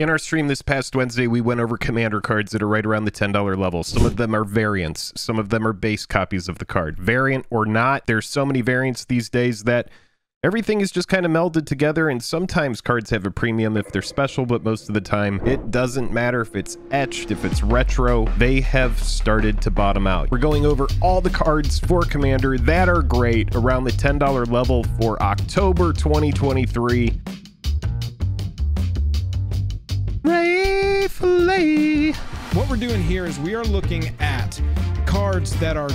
In our stream this past Wednesday, we went over commander cards that are right around the $10 level. Some of them are variants. Some of them are base copies of the card. Variant or not, there's so many variants these days that everything is just kind of melded together, and sometimes cards have a premium if they're special, but most of the time it doesn't matter if it's etched, if it's retro. They have started to bottom out. We're going over all the cards for Commander that are great around the $10 level for October 2023. Rayfully. What we're doing here is we are looking at cards that are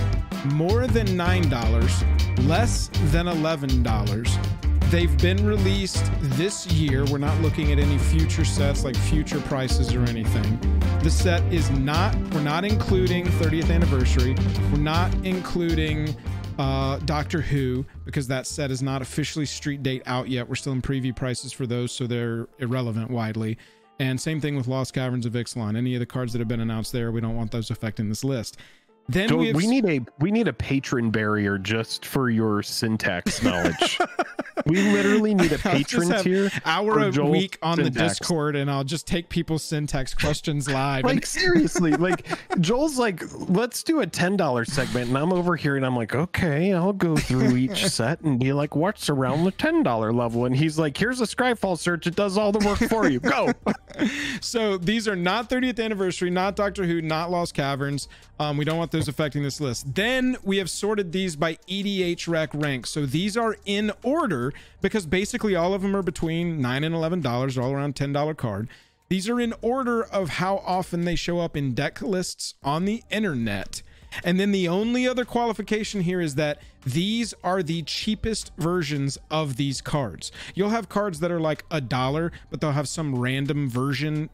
more than $9, less than $11. They've been released this year. We're not looking at any future sets, like future prices or anything. The set is not, we're not including 30th anniversary. We're not including Doctor Who, because that set is not officially street date out yet. We're still in preview prices for those, so they're irrelevant widely. And same thing with Lost Caverns of Ixalan. Any of the cards that have been announced there, we don't want those affecting this list. Then so we need a patron barrier just for your syntax knowledge. We literally need a patron tier. Hour a week on the Discord, and I'll just take people's syntax questions live. Like seriously, like Joel's like, let's do a $10 segment, and I'm over here and I'm like, okay, I'll go through each set and be like, what's around the $10 level? And he's like, here's a Scryfall search. It does all the work for you. Go. So these are not 30th anniversary, not Doctor Who, not Lost Caverns. We don't want those affecting this list. Then we have sorted these by EDH rec rank. So these are in order because basically all of them are between $9 and $11, all around $10 card. These are in order of how often they show up in deck lists on the internet. And then the only other qualification here is that these are the cheapest versions of these cards. You'll have cards that are like $1, but they'll have some random version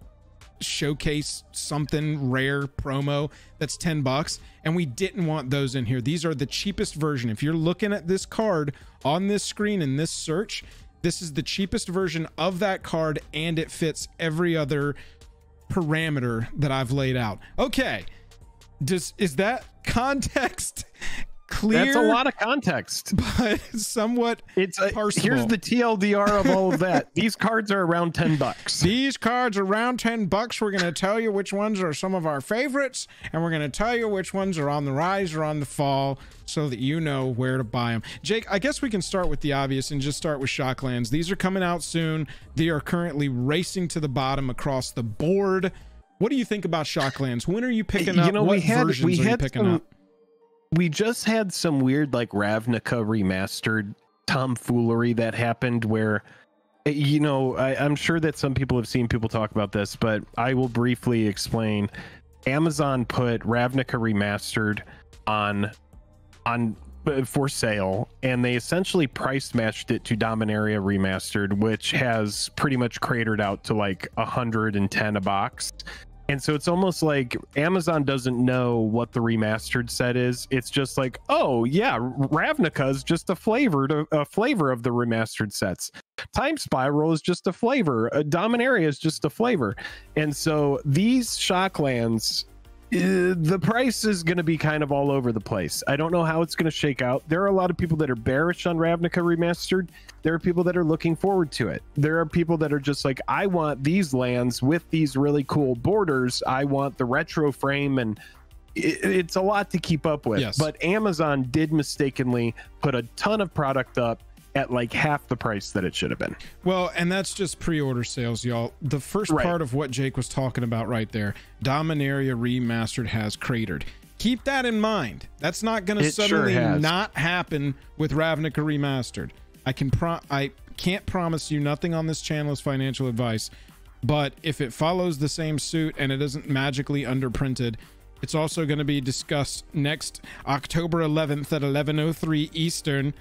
showcase something rare promo that's $10, and we didn't want those in here. These are the cheapest version. If you're looking at this card on this screen in this search, this is the cheapest version of that card, and it fits every other parameter that I've laid out. Okay, is that context clear? That's a lot of context, but somewhat it's here's the TLDR of all of that. These cards are around $10. These cards are around $10. We're going to tell you which ones are some of our favorites, and we're going to tell you which ones are on the rise or on the fall, so that you know where to buy them. Jake, I guess we can start with the obvious and just start with Shocklands. These are coming out soon. They are currently racing to the bottom across the board. What do you think about Shocklands? When are you picking up? What versions are you picking up? We just had some weird like Ravnica Remastered tomfoolery that happened where, you know, I'm sure that some people have seen people talk about this, but I will briefly explain. Amazon put Ravnica Remastered on for sale, and they essentially price matched it to Dominaria Remastered, which has pretty much cratered out to like 110 a box. And so it's almost like Amazon doesn't know what the remastered set is. It's just like, oh yeah, Ravnica is just a flavor of the remastered sets. Time Spiral is just a flavor. Dominaria is just a flavor. And so these Shocklands, the price is going to be kind of all over the place. I don't know how it's going to shake out. There are a lot of people that are bearish on Ravnica Remastered. There are people that are looking forward to it. There are people that are just like, I want these lands with these really cool borders. I want the retro frame, and it's a lot to keep up with. Yes. But Amazon did mistakenly put a ton of product up at like half the price that it should have been. Well, and that's just pre-order sales, y'all. The first part of what Jake was talking about right there, Dominaria Remastered has cratered. Keep that in mind. That's not going to suddenly not happen with Ravnica Remastered. I can't promise you, nothing on this channel is financial advice, but if it follows the same suit and it isn't magically underprinted, it's also going to be discussed next October 11th at 11:03 Eastern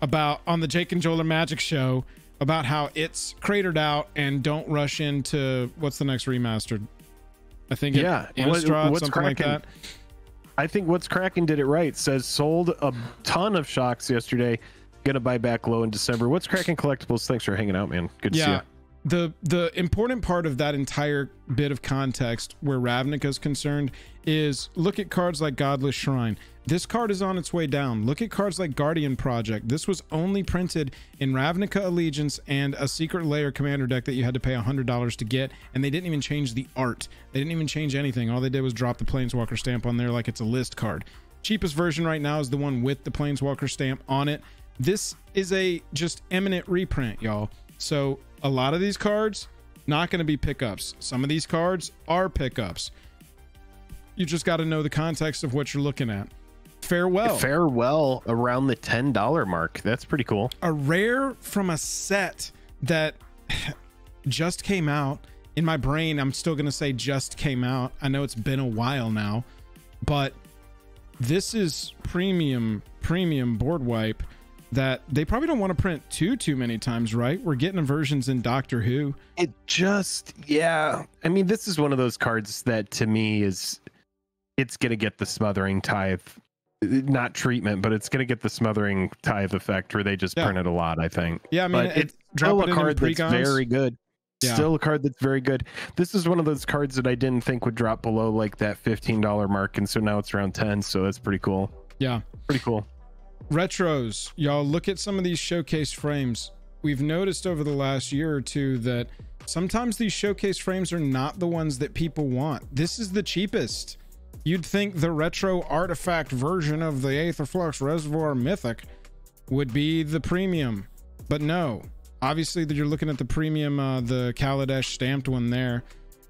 about on the Jake and Joel Magic show about how it's cratered out, and don't rush into what's the next remastered. I think Innistrad, something cracking? Like that. I think What's Cracking did it right. Says sold a ton of shocks yesterday. Gonna buy back low in December. What's Cracking Collectibles? Thanks for hanging out, man. Good to see you. The important part of that entire bit of context where Ravnica is concerned is look at cards like Godless Shrine. This card is on its way down. Look at cards like Guardian Project. This was only printed in Ravnica Allegiance and a Secret Lair commander deck that you had to pay $100 to get, and they didn't even change the art. They didn't even change anything. All they did was drop the Planeswalker stamp on there like it's a list card. Cheapest version right now is the one with the Planeswalker stamp on it. This is a just eminent reprint, y'all. So a lot of these cards, not going to be pickups. Some of these cards are pickups. You just got to know the context of what you're looking at. Farewell around the $10 mark. That's pretty cool. A rare from a set that just came out. In my brain, I'm still gonna say just came out. I know it's been a while now, but this is premium board wipe that they probably don't want to print too many times, right? We're getting versions in Doctor Who. It just, yeah, I mean, this is one of those cards that to me is, it's gonna get the smothering tithe, not treatment, but it's going to get the smothering tithe effect where they just print it a lot, I think. Yeah, I mean, it's still a card that's very good. Yeah. Still a card that's very good. This is one of those cards that I didn't think would drop below like that $15 mark, and so now it's around 10, so that's pretty cool. Yeah. Pretty cool. Retros, y'all, look at some of these showcase frames. We've noticed over the last year or two that sometimes these showcase frames are not the ones that people want. This is the cheapest. You'd think the retro artifact version of the Aetherflux Reservoir Mythic would be the premium, but no. Obviously, that you're looking at the premium, the Kaladesh stamped one there.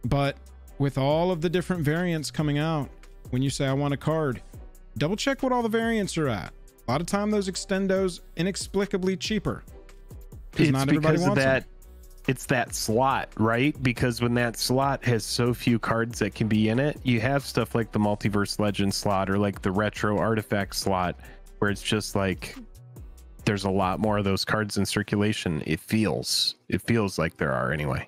But with all of the different variants coming out, when you say I want a card, double check what all the variants are at. A lot of time, those extendos inexplicably cheaper. It's not everybody wants that. It's that slot, right? Because when that slot has so few cards that can be in it, you have stuff like the Multiverse Legend slot or like the Retro Artifact slot, where it's just like there's a lot more of those cards in circulation. It feels like there are anyway.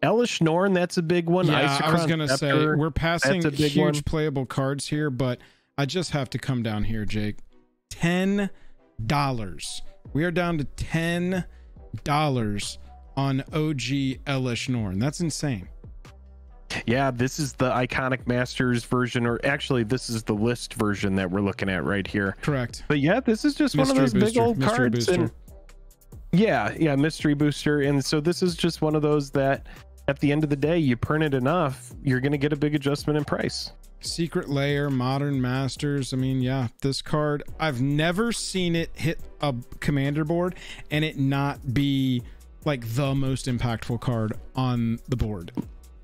Elesh Norn, that's a big one. Yeah, I was gonna say we're passing huge one. Playable cards here, but I just have to come down here, Jake. $10. We are down to $10 on OG Elesh Norn. That's insane. Yeah, this is the Iconic Masters version, or actually this is the list version that we're looking at right here. Correct. But yeah, this is just one of those big old cards. And yeah, Mystery Booster. And so this is just one of those that at the end of the day, you print it enough, you're going to get a big adjustment in price. Secret Lair, Modern Masters. I mean, yeah, this card, I've never seen it hit a commander board and it not be like the most impactful card on the board.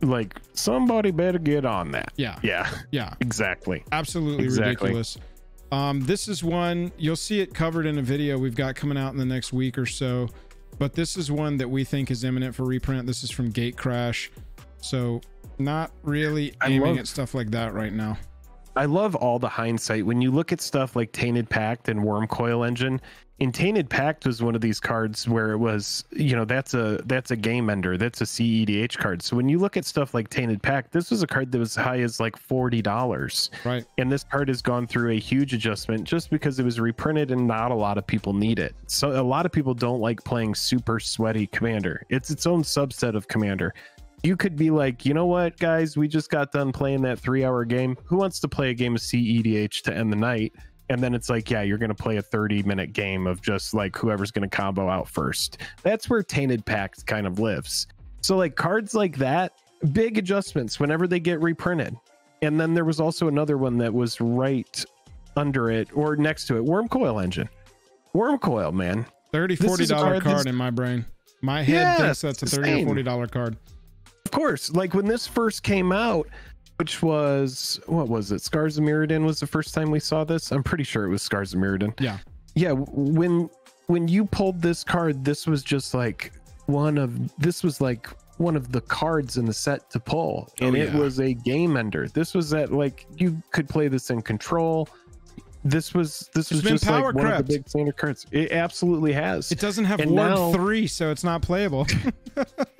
Like, somebody better get on that. Yeah, exactly. Absolutely ridiculous. This is one, you'll see it covered in a video we've got coming out in the next week or so, but this is one that we think is imminent for reprint. This is from Gate Crash, so not really aiming at stuff like that right now. I love all the hindsight when you look at stuff like Tainted Pact and Worm Coil Engine. In Tainted Pact was one of these cards where it was, you know, that's a game ender, that's a CEDH card. So when you look at stuff like Tainted Pact, this was a card that was high as like $40, right? And this card has gone through a huge adjustment just because it was reprinted and not a lot of people need it. So a lot of people don't like playing super sweaty Commander. It's its own subset of Commander. You could be like, you know what, guys, we just got done playing that 3-hour game. Who wants to play a game of CEDH to end the night? And then it's like, yeah, you're going to play a 30-minute game of just like whoever's going to combo out first. That's where Tainted Pact kind of lives. So like cards like that, big adjustments whenever they get reprinted. And then there was also another one that was right under it or next to it, Worm Coil Engine. Worm Coil, man. $30-$40 card in my brain. My head thinks that's a $30 or $40 card. Of course, like when this first came out, which was, what was it? Scars of Mirrodin was the first time we saw this. I'm pretty sure it was Scars of Mirrodin. Yeah. When you pulled this card, this was just like one of the cards in the set to pull, and it was a game ender. This was that, like, you could play this in Control. This was just like one of the big standard cards. It absolutely has. It doesn't have Ward 3, so it's not playable.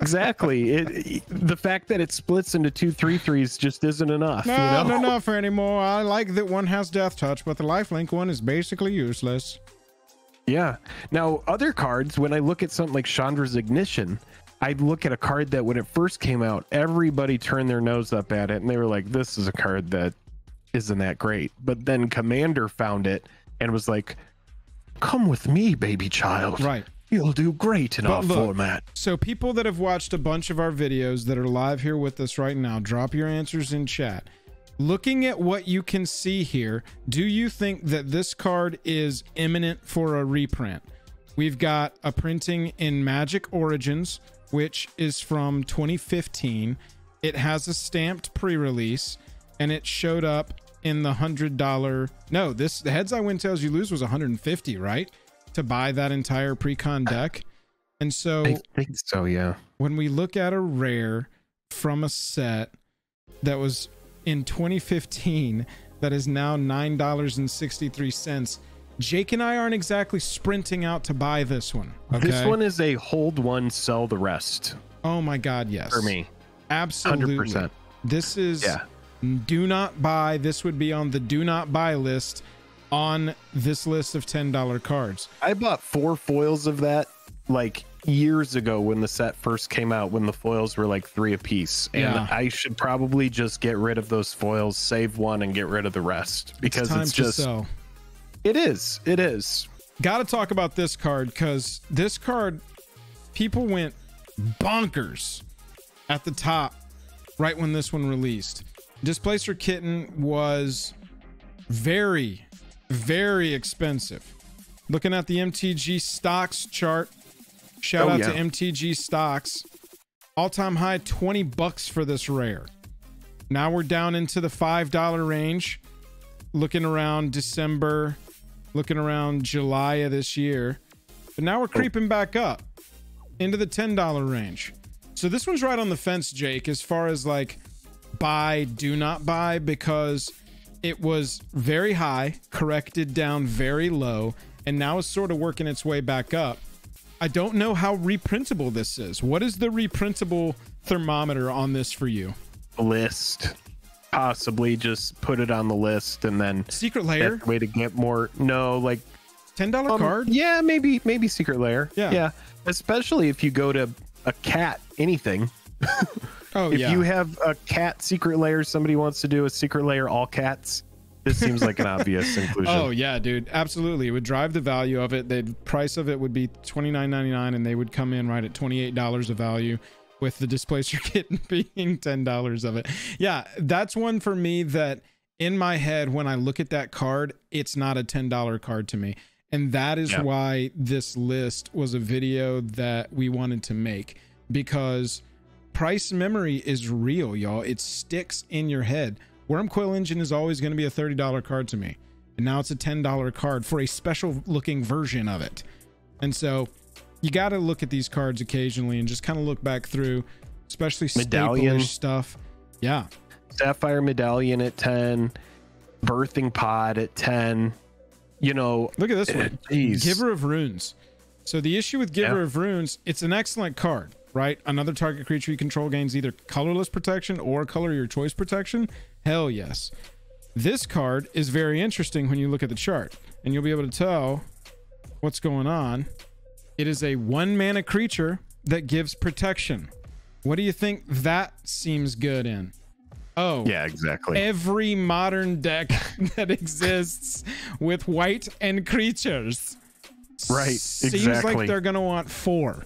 Exactly. The fact that it splits into 2 3/3s just isn't enough. Not enough anymore. I like that one has Death Touch, but the lifelink one is basically useless. Yeah. Now, other cards, when I look at something like Chandra's Ignition, I'd look at a card that when it first came out, everybody turned their nose up at it, and they were like, this is a card that isn't that great. But then Commander found it and was like, come with me, baby child. Right. You'll do great in our format. So people that have watched a bunch of our videos that are live here with us right now, drop your answers in chat. Looking at what you can see here, do you think that this card is imminent for a reprint? We've got a printing in Magic Origins, which is from 2015. It has a stamped pre-release, and it showed up in the $100. No, the Heads I Win, Tails You Lose was $150, right? To buy that entire pre-con deck. And so I think so, yeah. When we look at a rare from a set that was in 2015 that is now $9.63, Jake and I aren't exactly sprinting out to buy this one. Okay? This one is a hold one, sell the rest. Oh my god, yes. For me. Absolutely. 100%. This is do not buy. This would be on the do not buy list on this list of $10 cards. I bought 4 foils of that like years ago when the set first came out, when the foils were like 3 a piece. And I should probably just get rid of those foils, save one, and get rid of the rest, because it's just sell. It is. Gotta talk about this card, because this card, people went bonkers at the top right when this one released. Displacement Kitten was very, very expensive. Looking at the MTG stocks chart, shout out to MTG stocks, all-time high $20 for this rare. Now we're down into the $5 range, looking around December, looking around July of this year, but now we're creeping back up into the $10 range. So this one's right on the fence, Jake, as far as like buy, do not buy, because it was very high, corrected down very low, and now it's sort of working its way back up. I don't know how reprintable this is. What is the reprintable thermometer on this for you? List. Possibly just put it on the list, and then Secret Lair? Way to get more. No, like $10 card? Yeah, maybe Secret Lair. Yeah. Especially if you go to a cat anything. If you have a cat Secret Lair, somebody wants to do a Secret Lair all cats, this seems like an obvious inclusion. Oh yeah, dude, absolutely. It would drive the value of it. The price of it would be $29.99, and they would come in right at $28 of value, with the Displacement Kitten being $10 of it. Yeah, that's one for me that in my head, when I look at that card, it's not a $10 card to me. And that is why this list was a video that we wanted to make, because price memory is real, y'all. It sticks in your head. Worm Coil Engine is always going to be a $30 card to me, and now it's a $10 card for a special looking version of it. And so you got to look at these cards occasionally and just kind of look back through, especially Medallion stuff. Yeah. Sapphire Medallion at 10, Birthing Pod at 10. You know, look at this one. Giver of Runes. So the issue with Giver of Runes, it's an excellent card, right? Another target creature you control gains either colorless protection or color your choice protection. Hell yes. This card is very interesting when you look at the chart, and you'll be able to tell what's going on. It is a 1-mana creature that gives protection. What do you think that seems good in? Oh, yeah, exactly. Every modern deck that exists with white and creatures. Right, seems like they're going to want 4.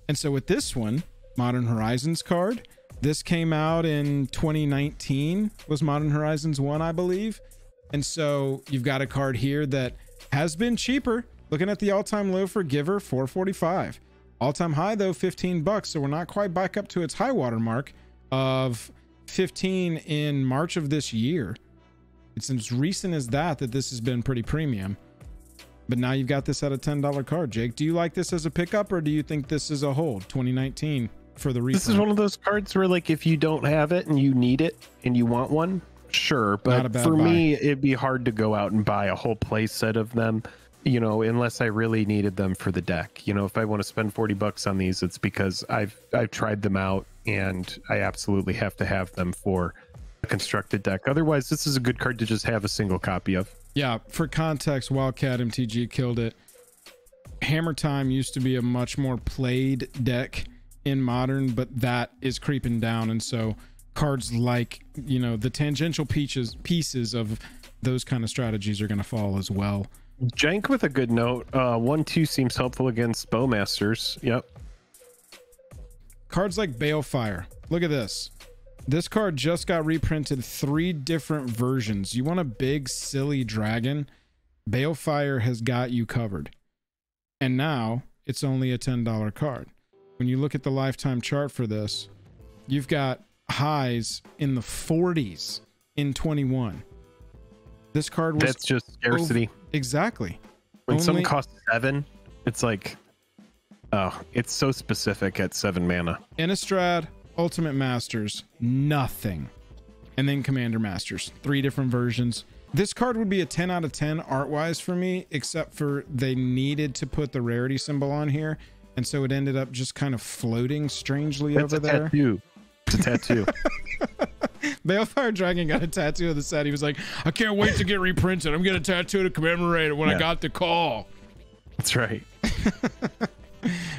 And so with this one, Modern Horizons card, this came out in 2019, was Modern Horizons 1, I believe. And so you've got a card here that has been cheaper. Looking at the all-time low for Giver, $4.45. All-time high, though, $15. So we're not quite back up to its high water mark of $15 in March of this year. It's as recent as that this has been pretty premium. But now you've got this at a $10 card. Jake, do you like this as a pickup, or do you think this is a hold? 2019 for the reprint. This is one of those cards where, like, if you don't have it and you need it and you want one, sure. But for me, it'd be hard to go out and buy a whole play set of them, you know, unless I really needed them for the deck. You know, if I want to spend $40 on these, it's because I've tried them out and I absolutely have to have them for a constructed deck. Otherwise, this is a good card to just have a single copy of. Yeah, for context, Wildcat MTG killed it. Hammer Time used to be a much more played deck in Modern, but that is creeping down. And so cards like, you know, the tangential pieces of those kind of strategies are going to fall as well. Jank with a good note. 1/2 seems helpful against Bowmasters. Yep. Cards like Balefire. Look at this. This card just got reprinted 3 different versions. You want a big, silly dragon? Balefire has got you covered. And now it's only a $10 card. When you look at the lifetime chart for this, you've got highs in the 40s in 21. This card was... That's just scarcity. Exactly. When something costs 7, it's like... Oh, it's so specific at 7 mana. Innistrad, Ultimate Masters, nothing. And then Commander Masters, 3 different versions. This card would be a 10 out of 10 art-wise for me, except for they needed to put the rarity symbol on here, and so it ended up just kind of floating strangely over there. Tattoo. It's a tattoo. Balefire Dragon got a tattoo of the set. He was like, I can't wait to get reprinted. I'm going to tattoo to commemorate it when I got the call. That's right.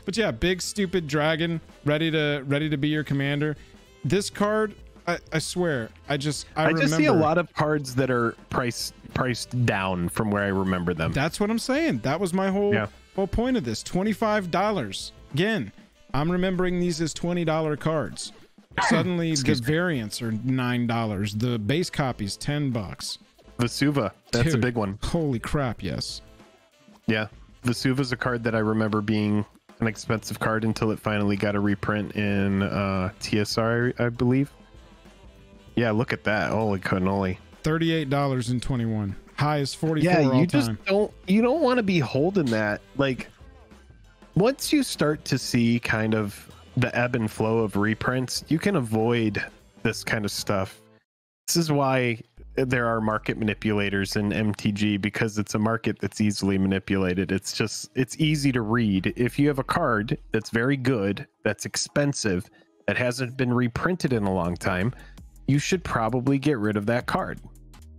But yeah, big stupid dragon ready to be your commander. This card, I swear, I just see a lot of cards that are priced down from where I remember them. That's what I'm saying. That was my whole point of this. $25. Again, I'm remembering these as $20 cards. Suddenly the variants are $9. The base copy's $10. Vesuva, that's a big one. Holy crap, yes. Yeah. Vesuva's a card that I remember being an expensive card until it finally got a reprint in TSR, I believe. Yeah, look at that. Holy cannoli. $38 in 21. High is 44 all all just time. don't want to be holding that. Like, once you start to see kind of the ebb and flow of reprints, you can avoid this kind of stuff. This is why there are market manipulators in MTG, because it's a market that's easily manipulated. It's easy to read. If you have a card that's very good, that's expensive, that hasn't been reprinted in a long time, you should probably get rid of that card.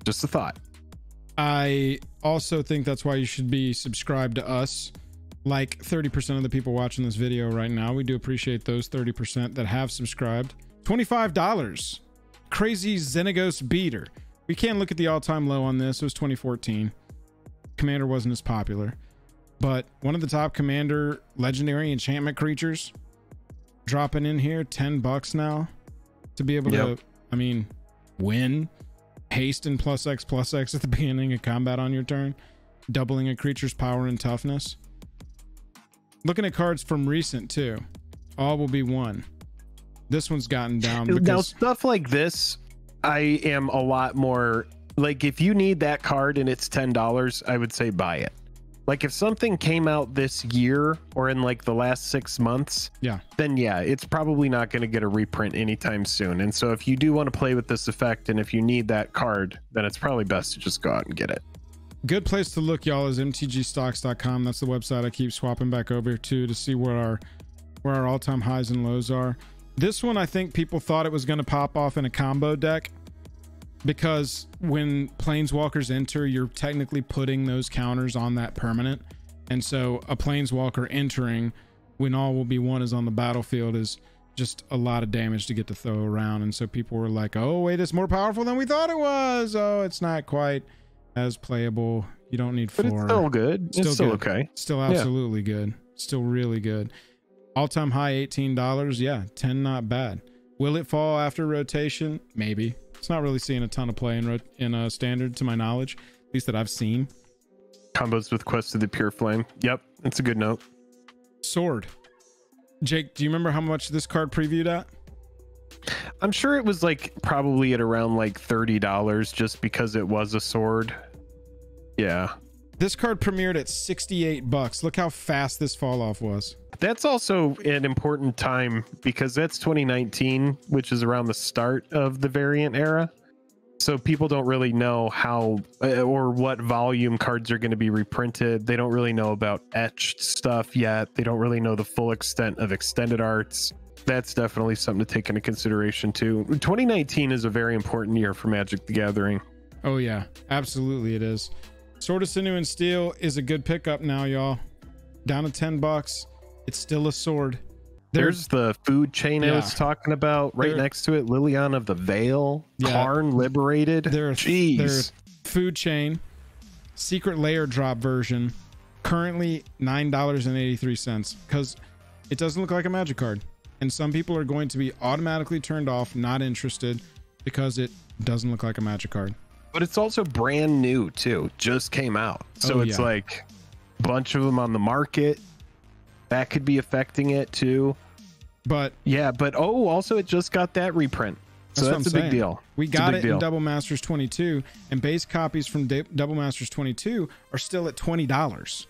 Just a thought. I also think that's why you should be subscribed to us. Like 30% of the people watching this video right now, we do appreciate those 30% that have subscribed. $25. Crazy Xenagos Beater. We can't look at the all-time low on this. It was 2014. Commander wasn't as popular, but one of the top Commander legendary enchantment creatures dropping in here, $10 now to be able to, I mean, win haste and +X at the beginning of combat on your turn, doubling a creature's power and toughness. Looking at cards from recent too, all will be 1. This one's gotten down because now stuff like this, I am a lot more like, if you need that card and it's $10, I would say buy it. Like, if something came out this year or in like the last 6 months, then it's probably not going to get a reprint anytime soon. And so if you do want to play with this effect, and if you need that card, then it's probably best to just go out and get it. Good place to look, y'all, is mtgstocks.com. That's the website I keep swapping back over to see where our all-time highs and lows are. This one, I think people thought it was going to pop off in a combo deck, because when planeswalkers enter, you're technically putting those counters on that permanent. And so a planeswalker entering when all will be 1 is on the battlefield is just a lot of damage to get to throw around. And so people were like, oh wait, it's more powerful than we thought it was. Oh, it's not quite as playable. You don't need 4. But it's still good. It's still good. Okay. Still absolutely good. Still really good. All-time high $18. Yeah, 10 not bad. Will it fall after rotation? Maybe. It's not really seeing a ton of play in standard, to my knowledge, at least that I've seen. Combos with Quest of the Pure Flame. Yep, that's a good note. Sword. Jake, do you remember how much this card previewed at? I'm sure it was like probably at around like $30, just because it was a sword. Yeah. This card premiered at $68. Look how fast this fall off was. That's also an important time, because that's 2019, which is around the start of the variant era. So people don't really know how or what volume cards are going to be reprinted. They don't really know about etched stuff yet. They don't really know the full extent of extended arts. That's definitely something to take into consideration too. 2019 is a very important year for Magic the Gathering. Oh yeah, absolutely it is. Sword of Sinew and Steel is a good pickup now, y'all. Down to $10. It's still a sword. There's the food chain I was talking about right next to it. Liliana of the Veil, Karn Liberated. There's food chain, secret layer drop version, currently $9.83 because it doesn't look like a magic card. And some people are going to be automatically turned off, not interested, because it doesn't look like a magic card. But it's also brand new too, just came out. So it's like a bunch of them on the market. That could be affecting it too. But also it just got that reprint. So that's a big deal. We got it in Double Masters 22, and base copies from Double Masters 22 are still at $20.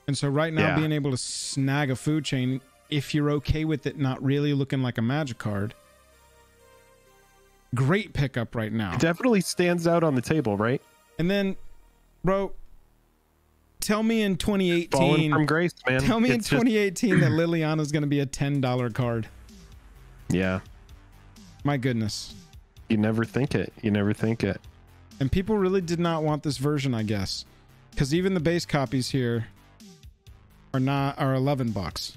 And so right now being able to snag a food chain, if you're okay with it not really looking like a magic card, great pickup right now. It definitely stands out on the table, right? And then, bro, tell me in 2018, falling from grace, man. Tell me in 2018 that Liliana is going to be a $10 card. Yeah. My goodness. You never think it. You never think it. And people really did not want this version, I guess, because even the base copies here are $11.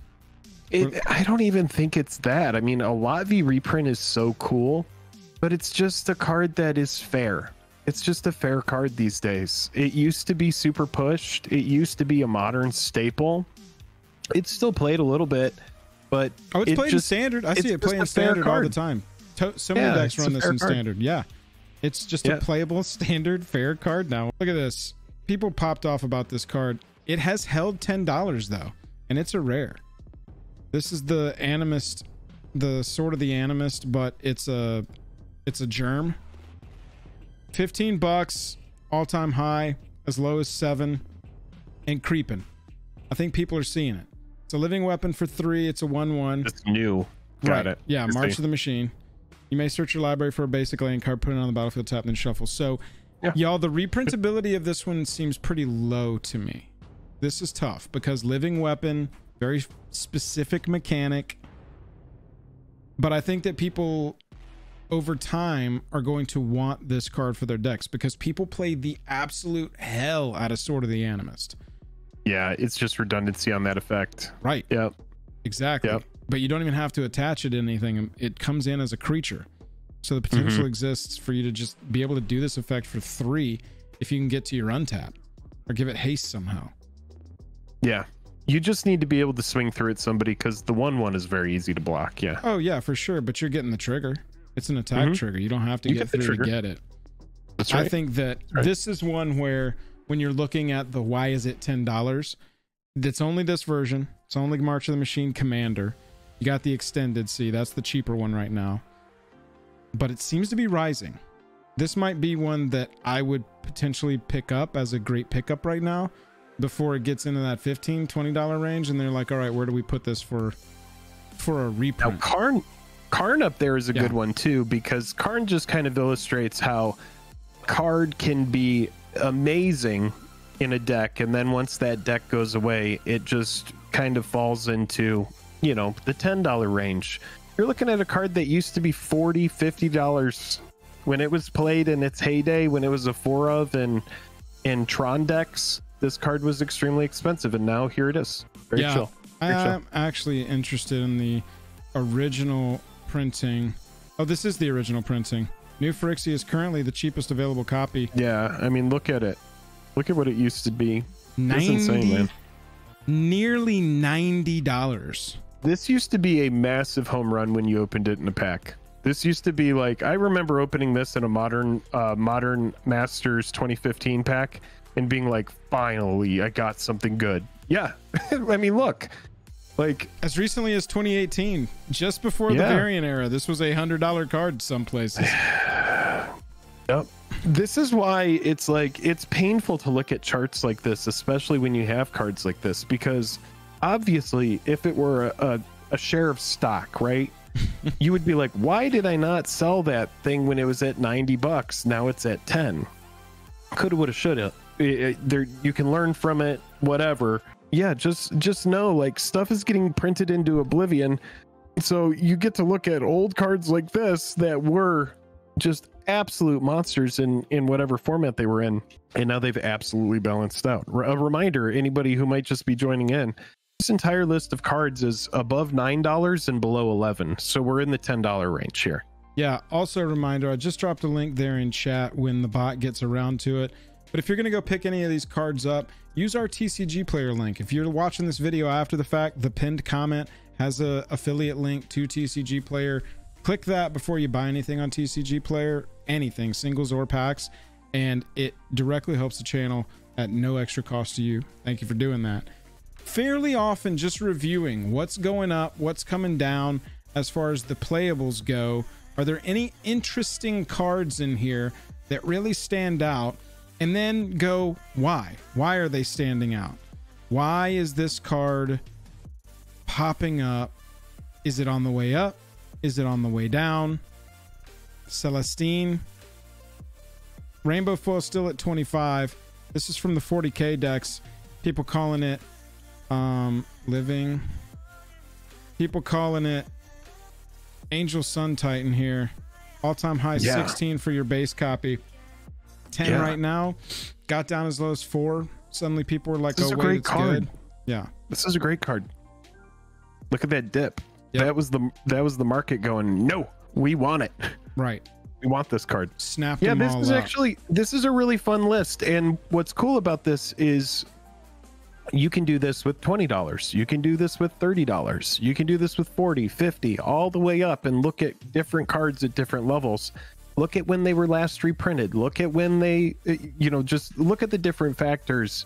I don't even think it's that. I mean, a Lavi reprint is so cool, but it's just a card that is fair. It's just a fair card these days. It used to be super pushed. It used to be a modern staple. It's still played a little bit, but it's played in standard. I see it playing standard all the time. So many decks run this in standard. Yeah, it's just a playable standard fair card now. Look at this. People popped off about this card. It has held $10 though, and it's a rare. This is the Animist, the Sword of the Animist, but it's a germ. $15 all-time high, as low as 7, and creeping. I think people are seeing it. It's a living weapon for 3. It's a 1/1. It's new. Got it. Yeah, March of the Machine. You may search your library for a basic land card, put it on the battlefield, tap, then shuffle. So, y'all, the reprintability of this one seems pretty low to me. This is tough because living weapon, very specific mechanic. But I think that people over time are going to want this card for their decks because people play the absolute hell out of Sword of the Animist. Yeah, it's just redundancy on that effect. Right. Yep. Exactly. Yep. But you don't even have to attach it to anything. It comes in as a creature. So the potential exists for you to just be able to do this effect for 3 if you can get to your untap or give it haste somehow. Yeah. You just need to be able to swing through at somebody because the 1/1 is very easy to block. Yeah. Oh, yeah, for sure. But you're getting the trigger. It's an attack trigger. You don't have to get through to get it. That's right. I think that this is one where when you're looking at the why is it $10, it's only this version. It's only March of the Machine Commander. You got the extended. See, that's the cheaper one right now. But it seems to be rising. This might be one that I would potentially pick up as a great pickup right now before it gets into that $15, $20 range. And they're like, all right, where do we put this for a reprint? Now, Karn up there is a good one too, because Karn just kind of illustrates how card can be amazing in a deck, and then once that deck goes away, it just kind of falls into, you know, the $10 range. You're looking at a card that used to be $40, $50 when it was played in its heyday, when it was a 4 of in Tron decks. This card was extremely expensive, and now here it is. Very chill. I'm actually interested in the original printing. Oh, this is the original printing. New Phyrexia is currently the cheapest available copy. Yeah, I mean, look at it. Look at what it used to be. It's insane, man. Nearly $90. This used to be a massive home run when you opened it in a pack. This used to be like, I remember opening this in a modern Masters 2015 pack and being like, finally, I got something good. Yeah, I mean, look. Like as recently as 2018, just before the variant era, this was a $100 card some places. Yep. This is why it's like it's painful to look at charts like this, especially when you have cards like this, because obviously if it were a share of stock, right, you would be like, why did I not sell that thing when it was at $90? Now it's at 10. Coulda, woulda, shoulda. There, you can learn from it, whatever. Yeah, just know, like, stuff is getting printed into oblivion, so you get to look at old cards like this that were just absolute monsters in whatever format they were in, and now they've absolutely balanced out. A reminder, anybody who might just be joining in, this entire list of cards is above $9 and below 11, so we're in the $10 range here. Yeah, also a reminder, I just dropped a link there in chat when the bot gets around to it. But if you're going to go pick any of these cards up, use our TCG player link. If you're watching this video after the fact, the pinned comment has a affiliate link to TCG player. Click that before you buy anything on TCG player, anything, singles or packs, and it directly helps the channel at no extra cost to you. Thank you for doing that. Fairly often just reviewing what's going up, what's coming down as far as the playables go. Are there any interesting cards in here that really stand out? And then go, why? Why are they standing out? Why is this card popping up? Is it on the way up? Is it on the way down? Celestine. Rainbow Foil still at 25. This is from the 40k decks. People calling it Living. People calling it Angel Sun Titan here. All-time high 16 for your base copy. 10 right now. Got down as low as 4. Suddenly people were like, this oh, is a wait, great it's card. good. Yeah. This is a great card. Look at that dip. Yep. That was the market going, no, we want it. Right. We want this card. Snap yeah, them this all is up. actually, this is a really fun list. And what's cool about this is you can do this with $20. You can do this with $30. You can do this with 40, 50, all the way up, and look at different cards at different levels. Look at when they were last reprinted. Look at when they, just look at the different factors.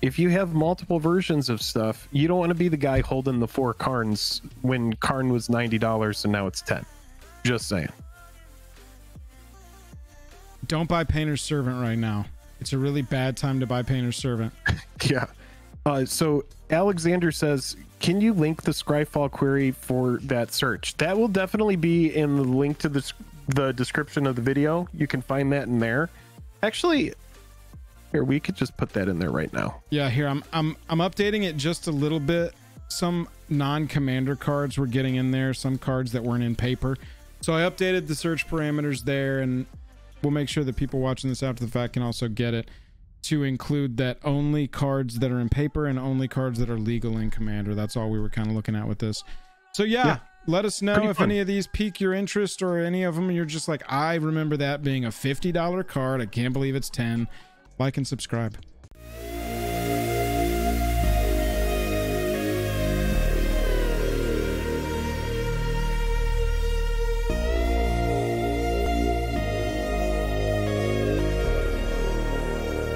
If you have multiple versions of stuff, you don't want to be the guy holding the 4 Karns when Karn was $90 and now it's 10. Just saying. Don't buy Painter's Servant right now. It's a really bad time to buy Painter's Servant. Yeah. So Alexander says, can you link the Scryfall query for that search? That will definitely be in the link to the description of the video. You can find that in there. Actually, here, we could just put that in there right now. Yeah, here I'm updating it just a little bit. Some non-commander cards were getting in there, some cards that weren't in paper. So I updated the search parameters there, and we'll make sure that people watching this after the fact can also get it to include that only cards that are in paper and only cards that are legal in commander. That's all we were kind of looking at with this. So yeah. Let us know if any of these pique your interest, or any of them you're just like, I remember that being a $50 card. I can't believe it's 10. Like and subscribe.